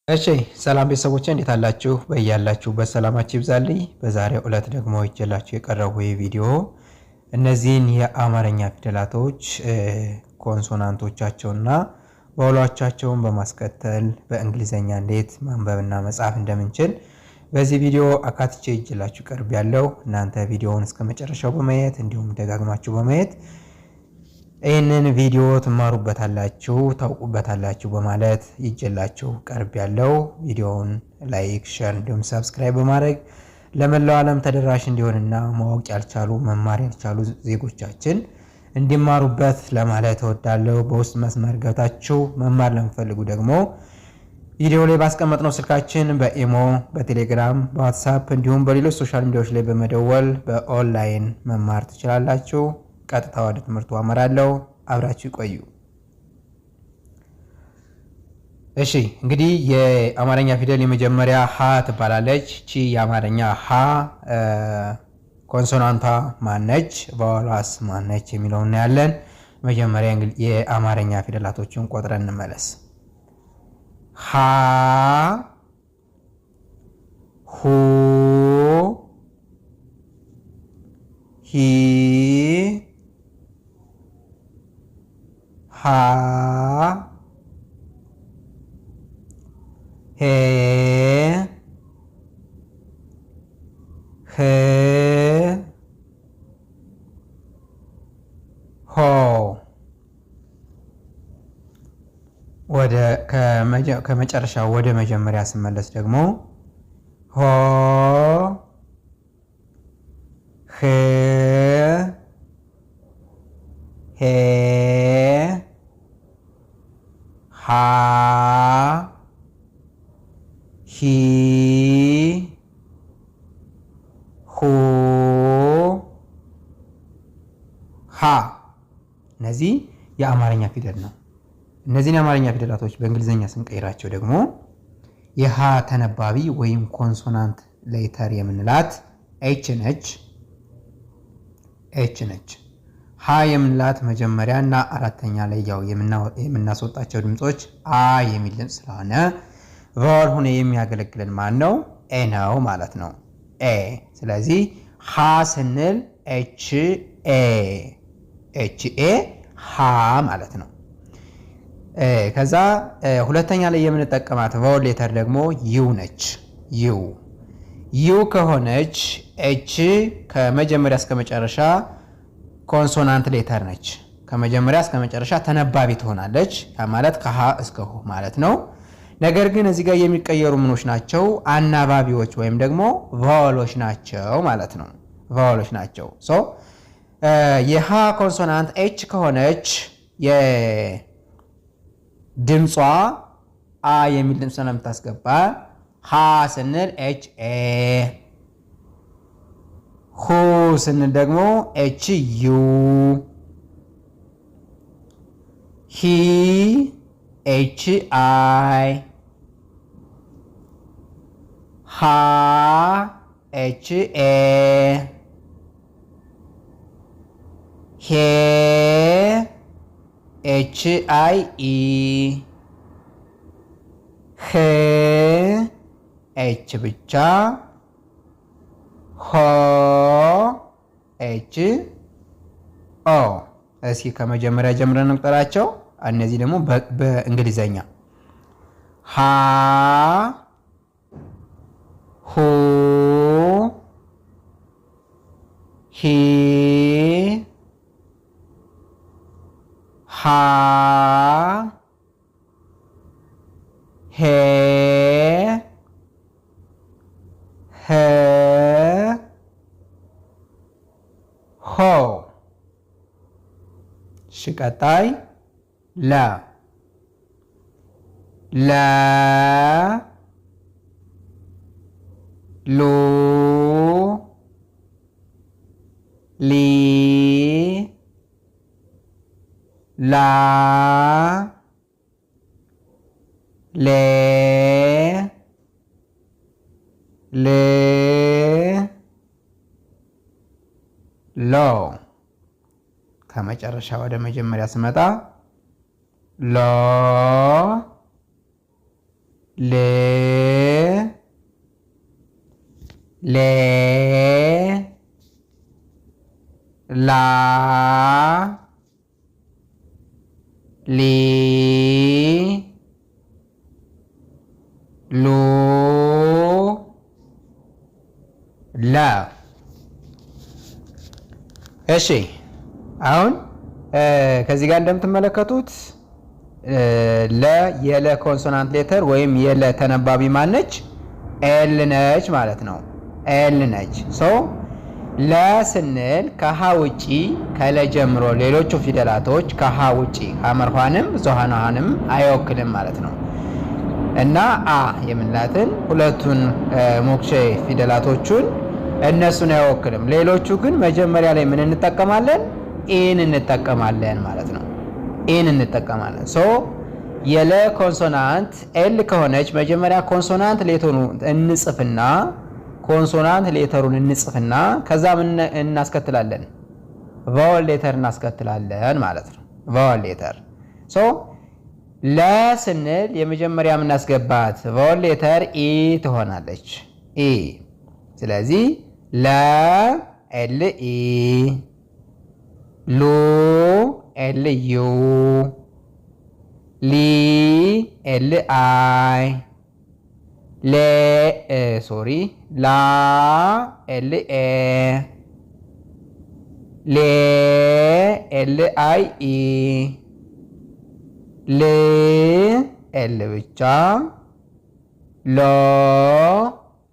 እሺ ሰላም ቤተሰቦቼ እንዴት አላችሁ? በያላችሁበት ሰላማችሁ ይብዛልኝ። በዛሬው ዕለት ደግሞ ይዤላችሁ የቀረቡ ቪዲዮ እነዚህን የአማርኛ ፊደላቶች ኮንሶናንቶቻቸውና ቫውሎቻቸውን በማስከተል በእንግሊዘኛ እንዴት ማንበብና መጻፍ እንደምንችል በዚህ ቪዲዮ አካትቼ ይዤላችሁ ቀርቤያለሁ። እናንተ ቪዲዮውን እስከመጨረሻው በማየት እንዲሁም ደጋግማችሁ በማየት ይህንን ቪዲዮ ትማሩበታላችሁ ታውቁበታላችሁ በማለት ይዤላችሁ ቀርቤያለሁ። ቪዲዮውን ላይክ፣ ሼር እንዲሁም ሰብስክራይብ በማድረግ ለመላው ዓለም ተደራሽ እንዲሆንና ማወቅ ያልቻሉ መማር ያልቻሉ ዜጎቻችን እንዲማሩበት ለማለት እወዳለሁ። በውስጥ መስመር ገብታችሁ መማር ለምትፈልጉ ደግሞ ቪዲዮ ላይ ባስቀመጥነው ስልካችን በኢሞ፣ በቴሌግራም፣ በዋትስአፕ እንዲሁም በሌሎች ሶሻል ሚዲያዎች ላይ በመደወል በኦንላይን መማር ትችላላችሁ። ቀጥታ ወደ ትምህርቱ አመራለሁ። አብራችሁ ይቆዩ። እሺ እንግዲህ የአማርኛ ፊደል የመጀመሪያ ሀ ትባላለች። እቺ የአማርኛ ሀ ኮንሶናንቷ ማነች? ቫውሏስ ማነች? የሚለውን እናያለን። መጀመሪያ የአማርኛ ፊደላቶችን ቆጥረን እንመለስ። ሀ፣ ሁ፣ ሂ፣ ሃ፣ ሄ፣ ህ፣ ሆ። ከመጨረሻው ወደ መጀመሪያ ስመለስ ደግሞ ሆ፣ ህ፣ ሄ፣ ሃ፣ ሂ፣ ሁ፣ ሃ። እነዚህ የአማርኛ ፊደል ነው። እነዚህን የአማርኛ ፊደላቶች በእንግሊዘኛ ስንቀይራቸው ደግሞ የሃ ተነባቢ ወይም ኮንሶናንት ሌተር የምንላት ኤች ነች። ሃ የምንላት መጀመሪያ እና አራተኛ ላይ ያው የምናስወጣቸው ድምጾች አ የሚል ድምጽ ስለሆነ ቫውል ሆነ የሚያገለግለን ማን ነው? ኤ ነው ማለት ነው። ኤ። ስለዚህ ሃ ስንል ኤች ኤ ሃ ማለት ነው። ከዛ ሁለተኛ ላይ የምንጠቀማት ቫውል ሌተር ደግሞ ዩ ነች። ዩ ከሆነች ኤች ከመጀመሪያ እስከ መጨረሻ ኮንሶናንት ሌተር ነች። ከመጀመሪያ እስከ መጨረሻ ተነባቢ ትሆናለች። ያ ማለት ከሃ እስከ ሁ ማለት ነው። ነገር ግን እዚህ ጋር የሚቀየሩ ምኖች ናቸው? አናባቢዎች ወይም ደግሞ ቫውሎች ናቸው ማለት ነው። ቫውሎች ናቸው። ሶ የሃ ኮንሶናንት ኤች ከሆነች ድምጿ አ የሚል ድምጽ ነው የምታስገባ። ሃ ስንል ኤች ኤ፣ ሁ ስንል ደግሞ ኤች ዩ፣ ሂ ኤች አይ፣ ሃ ኤች ኤ፣ ሄ ኤች አይ ኢ፣ ህ ኤች ብቻ፣ ሆ ኤች ኦ። እስኪ ከመጀመሪያ ጀምረን እንቁጠራቸው። እነዚህ ደግሞ በእንግሊዘኛ ሃ፣ ሁ፣ ሂ፣ ሃ፣ ሄ፣ ህ፣ ሆ። እሺ ቀጣይ ለ፣ ሉ፣ ሊ፣ ላ፣ ሌ፣ ል፣ ሎ። ከመጨረሻ ወደ መጀመሪያ ስመጣ ሎ ል ሌ ላ ሊ ሉ ላ። እሺ አሁን ከዚህ ጋር እንደምትመለከቱት የለ ኮንሶናንት ሌተር ወይም የለ ተነባቢ ማነች? ኤል ነች ማለት ነው። ኤል ነች። ለ ስንል ከሀ ውጪ ከለ ጀምሮ ሌሎቹ ፊደላቶች ከሀ ውጪ ሐመርኋንም ዞሃናንም አይወክልም ማለት ነው እና አ የምንላትን ሁለቱን ሞክሼ ፊደላቶቹን እነሱን አይወክልም። ሌሎቹ ግን መጀመሪያ ላይ ምን እንጠቀማለን? ኢን እንጠቀማለን ማለት ነው። ኢን እንጠቀማለን። የለ ኮንሶናንት ኤል ከሆነች መጀመሪያ ኮንሶናንት ሌተሩን እንጽፍና ከዛ ምን እናስከትላለን? ቫወል ሌተር እናስከትላለን ማለት ነው። ቫወል ሌተር ለ ስንል የመጀመሪያ የምናስገባት ቫወል ሌተር ኢ ትሆናለች። ኢ። ስለዚህ ለ ኤል ኢ፣ ሉ ኤል ዩ፣ ሊ ኤል አይ፣ ላ ኤል ኤ፣ ሌ ኤል አይ ኢ፣ ል ኤል ብቻ፣ ሎ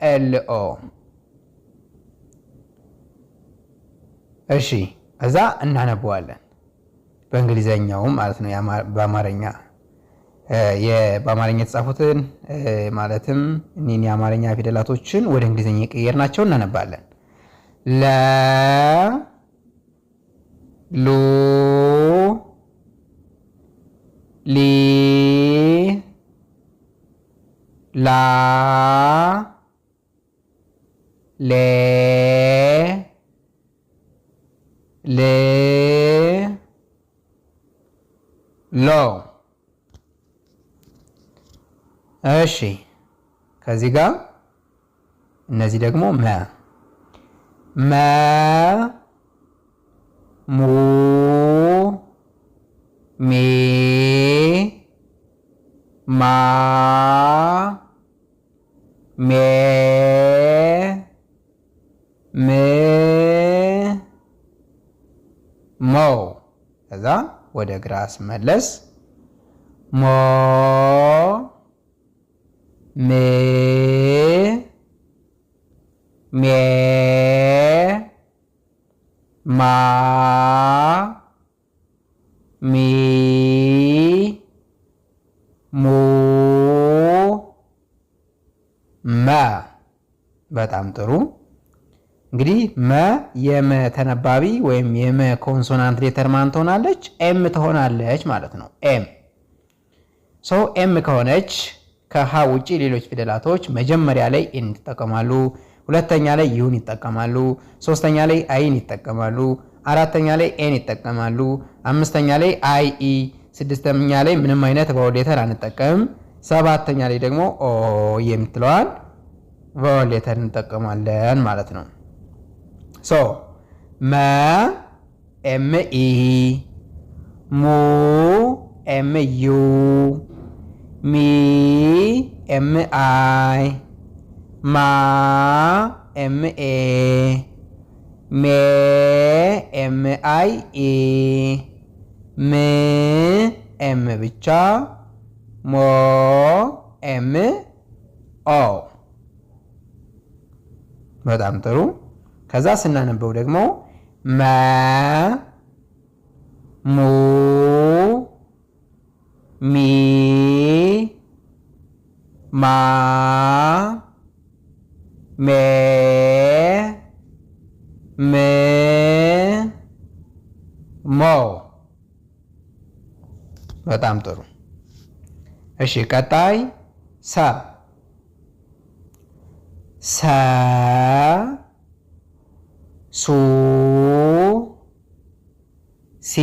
ኤል ኦ። እሺ እዛ እናነበዋለን በእንግሊዘኛውም ማለት ነው። በአማርኛ የተጻፉትን ማለትም እኒህን የአማርኛ ፊደላቶችን ወደ እንግሊዘኛ የቀየርናቸው እናነባለን። ለ ሉ ሊ ላ ሌ ል ሎ። እሺ ከዚህ ጋር እነዚህ ደግሞ መ ሙ ሜ ማ ሜ ም ሞ። ከዛ ወደ ግራ ስመለስ ሞ ሜ ሜ ማ ሚ ሙ መ። በጣም ጥሩ። እንግዲህ መ የመ ተነባቢ ወይም የመ ኮንሶናንት ሌተር ማን ትሆናለች? ኤም ትሆናለች ማለት ነው። ኤም ከሆነች ከሀ ውጪ ሌሎች ፊደላቶች መጀመሪያ ላይ ኢን ይጠቀማሉ፣ ሁለተኛ ላይ ዩን ይጠቀማሉ፣ ሶስተኛ ላይ አይን ይጠቀማሉ፣ አራተኛ ላይ ኤን ይጠቀማሉ፣ አምስተኛ ላይ አይ ኢ፣ ስድስተኛ ላይ ምንም አይነት ቫወል ሌተር አንጠቀምም፣ ሰባተኛ ላይ ደግሞ ኦ የምትለዋል ቫወል ሌተር እንጠቀማለን ማለት ነው። መ ኤም ኢ፣ ሙ ኤም ዩ፣ ሚ ኤም አይ፣ ማ ኤም ኤ፣ ሜ ኤም አይ ኢ፣ ም ኤም ብቻ፣ ሞ ኤም ኦ። በጣም ጥሩ። ከዛ ስናነበው ደግሞ መ ሙ ሚ ማ ሜ ም ሞ። በጣም ጥሩ። እሺ ቀጣይ ሰ ሱ ሲ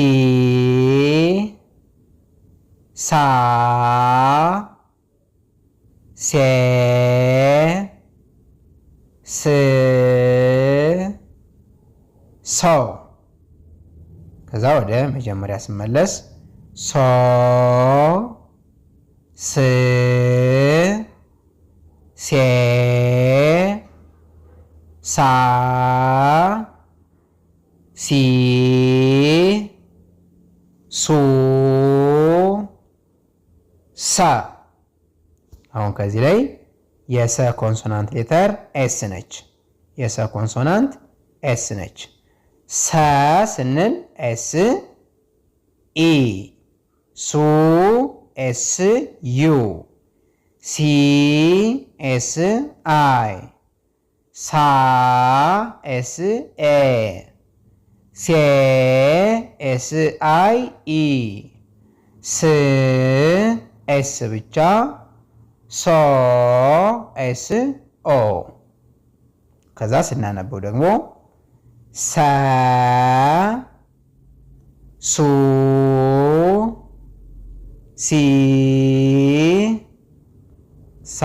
ሳ ስ ሶ ከዛ ወደ መጀመሪያ ስመለስ ሶ ስ ሴ ሳ ሲ ሱ ሳ አሁን ከዚህ ላይ የሰ ኮንሶናንት ሌተር ኤስ ነች። የሰ ኮንሶናንት ኤስ ነች። ሰ ስንል ኤስ ኢ ሱ ኤስ ዩ ሲ ኤስ አይ ሳ ኤስ ኤ ሴ ኤስ አይ ኢ ስ ኤስ ብቻ ሶ ኤስ ኦ ከዛ ስናነበው ደግሞ ሰ ሱ ሲ ሳ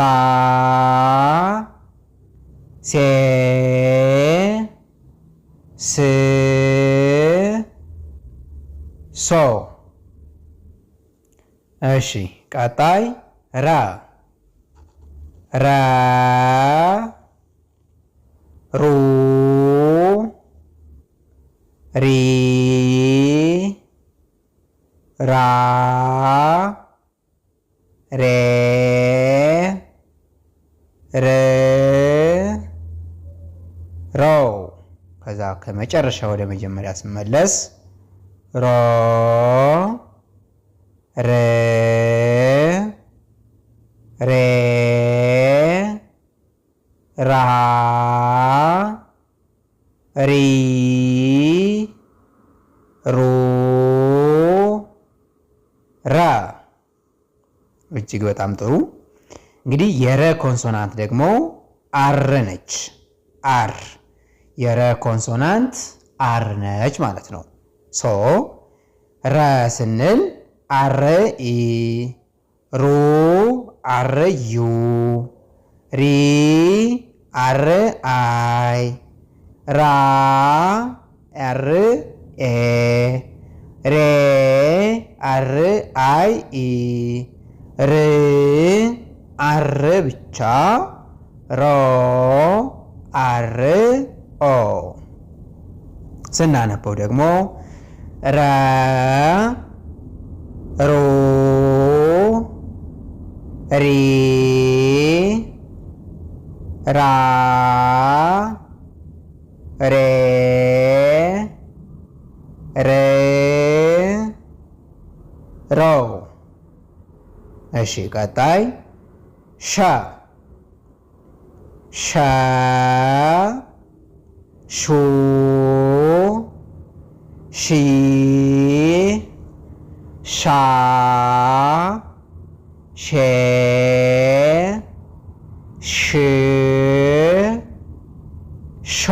ሴ ስ ሶ እሺ ቀጣይ ራ ራ ሩ ሪ ራ ሬ ር ሮ ከዛ ከመጨረሻ ወደ መጀመሪያ ስመለስ ሮ ር ሬ ራ ሪ ሩ ራ እጅግ በጣም ጥሩ። እንግዲህ የረ ኮንሶናንት ደግሞ አር ነች። አር የረ ኮንሶናንት አር ነች ማለት ነው። ሶ ረ ስንል አር ኢ ሩ አር ዩ ሪ አር አይ ራ አር ኤ ሬ አር አይ ኢ ር አር ብቻ ሮ አር ኦ ስናነበው ደግሞ ረ ሮ ሪ ራ ሬ ር ሮ እሺ ቀጣይ ሻ ሻ ሹ ሺ ሻ ሼ ሽ ሾ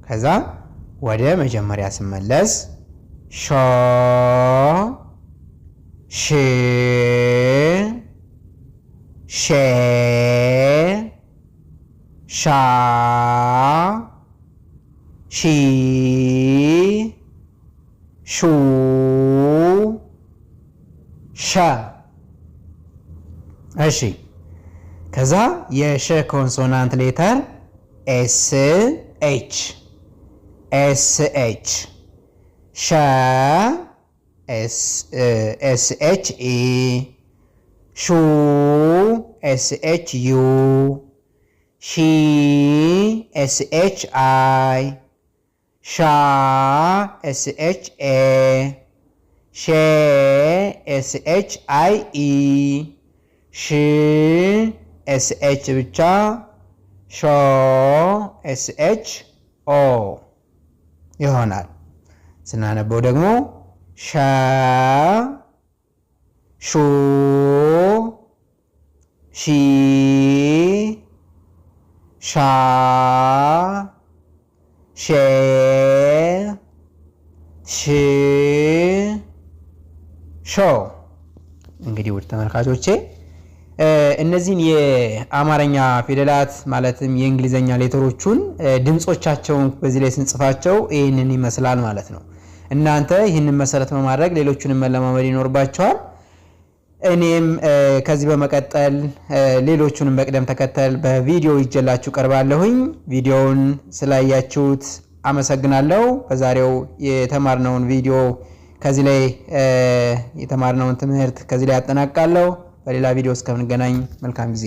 ከዛ ወደ መጀመሪያ ስመለስ ሾ ሽ ሼ ሻ ሺ ሹ ሻ እሺ ከዛ የሸ ኮንሶናንት ሌተር ኤስ ኤች ኤስ ኤች ሸ ኤስ ኤች ኢ ሹ ኤስ ኤች ዩ ሺ ኤስ ኤች አይ ሻ ኤስ ኤች ኤ ሼ ኤስ ኤች አይ ኢ ሽ ኤስ ኤች ብቻ ሾ ኤስ ኤች ኦ ይሆናል። ስናነበው ደግሞ ሻ ሹ ሺ ሻ ሼ ሽ ሾ። እንግዲህ ውድ ተመልካቾቼ እነዚህን የአማርኛ ፊደላት ማለትም የእንግሊዘኛ ሌተሮቹን ድምጾቻቸውን በዚህ ላይ ስንጽፋቸው ይህንን ይመስላል ማለት ነው። እናንተ ይህንን መሰረት በማድረግ ሌሎቹንም መለማመድ ይኖርባቸዋል። እኔም ከዚህ በመቀጠል ሌሎቹንም በቅደም ተከተል በቪዲዮ ይዤላችሁ ቀርባለሁኝ። ቪዲዮውን ስላያችሁት አመሰግናለሁ። በዛሬው የተማርነውን ቪዲዮ ከዚህ ላይ የተማርነውን ትምህርት ከዚህ ላይ አጠናቅቃለሁ። በሌላ ቪዲዮ እስከምንገናኝ መልካም ጊዜ